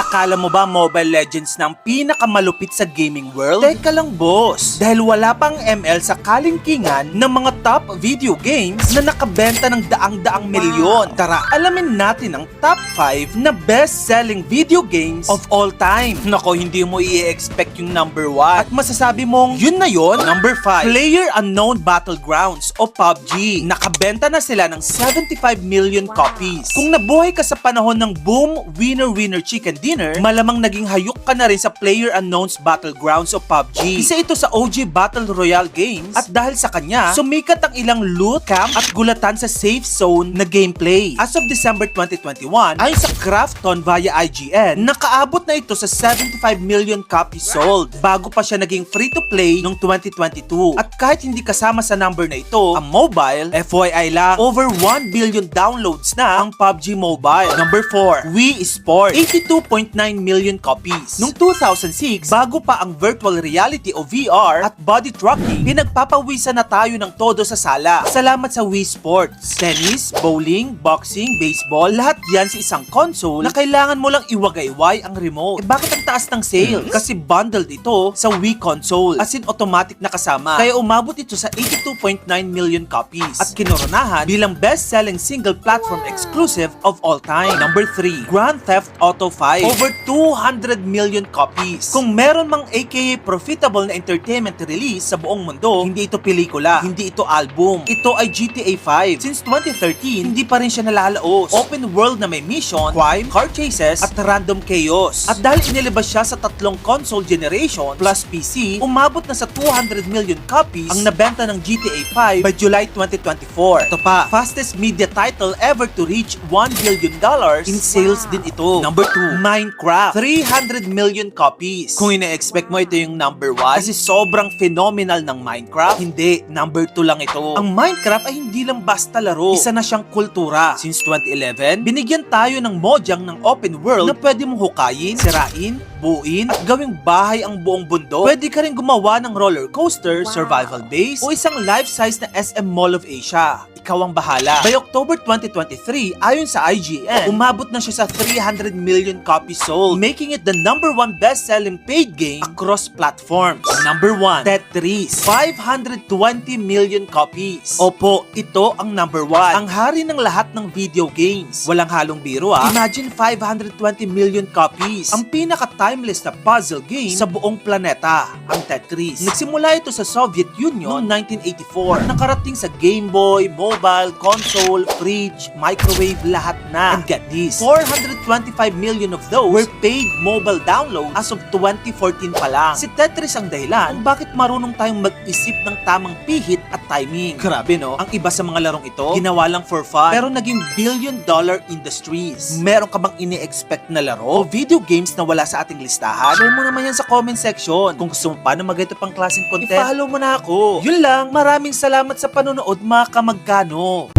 Akala mo ba Mobile Legends na ang pinakamalupit sa gaming world? Teka lang boss, dahil wala pang ML sa kalingkingan ng mga top video games na nakabenta ng daang-daang milyon. Tara, alamin natin ang top 5 na best-selling video games of all time. Nako, hindi mo i-expect yung number 1. At masasabi mong, yun na yun. Number 5, PlayerUnknown Battlegrounds o PUBG. Nakabenta na sila ng 75 million copies. Kung nabuhay ka sa panahon ng boom, winner-winner chicken dinner, malamang naging hayok ka na rin sa PlayerUnknown's Battlegrounds o PUBG. Isa ito sa OG Battle Royale games at dahil sa kanya, sumikat ang ilang loot camp at gulatan sa safe zone na gameplay. As of December 2021, ayon sa Krafton via IGN, nakaabot na ito sa 75 million copies sold bago pa siya naging free-to-play noong 2022. At kahit hindi kasama sa number na ito, ang mobile, FYI lang, over 1 billion downloads na ang PUBG Mobile. Number 4, Wii Sports, 82.9 million copies. Noong 2006, bago pa ang virtual reality o VR at body trucking, pinagpapawisan na tayo ng todo sa sala. Salamat sa Wii Sports. Tennis, bowling, boxing, baseball, lahat yan sa isang console na kailangan mo lang iwagayway ang remote. Bakit ang taas ng sale? Kasi bundled ito sa Wii console, as in automatic na kasama. Kaya umabot ito sa 82.9 million copies at kinoronahan bilang best-selling single platform exclusive of all time. Number 3, Grand Theft Auto 5, over 200 million copies. Kung meron mang aka profitable na entertainment release sa buong mundo, hindi ito pelikula, hindi ito album, ito ay GTA 5. Since 2013, hindi pa rin siya nalalaos. Open world na may mission, crime, car chases, at random chaos. At dahil inilabas siya sa tatlong console generation plus PC, umabot na sa 200 million copies ang nabenta ng GTA 5 by July 2024. Ito pa, fastest media title ever to reach $1 billion in sales din ito. Number 2, Minecraft, 300 million copies. Kung ina-expect mo ito yung number 1 kasi sobrang phenomenal ng Minecraft, hindi, number 2 lang ito. Ang Minecraft ay hindi lang basta laro, isa na siyang kultura. Since 2011, binigyan tayo ng mojang ng open world na pwede mong hukayin, sirain, buuin, at gawing bahay ang buong bundok. Pwede ka rin gumawa ng roller coaster, survival base, o isang life-size na SM Mall of Asia. Ikaw ang bahala. By October 2023, ayon sa IGN, umabot na siya sa 300 million copies sold, making it the number 1 best-selling paid game across platforms. Number 1, Tetris, 520 million copies. Opo, ito ang number 1. Ang hari ng lahat ng video games. Walang halong biro Imagine 520 million copies. Ang pinaka-timeless na puzzle game sa buong planeta, ang Tetris. Nagsimula ito sa Soviet Union noong 1984. Nakarating sa Game Boy, mobile, console, fridge, microwave, lahat na. And get this, 425 million of those were paid mobile download as of 2014 pa lang. Si Tetris ang dahilan kung bakit marunong tayong mag-isip ng tamang pihit at timing. Grabe no? Ang iba sa mga larong ito, ginawa lang for fun, pero naging billion-dollar industries. Meron ka bang ini-expect na laro o video games na wala sa ating listahan? Share mo naman yan sa comment section. Kung gusto mo pa na mag-ito pang klaseng content, i-follow mo na ako. Yun lang, maraming salamat sa panonood mga kamagkano.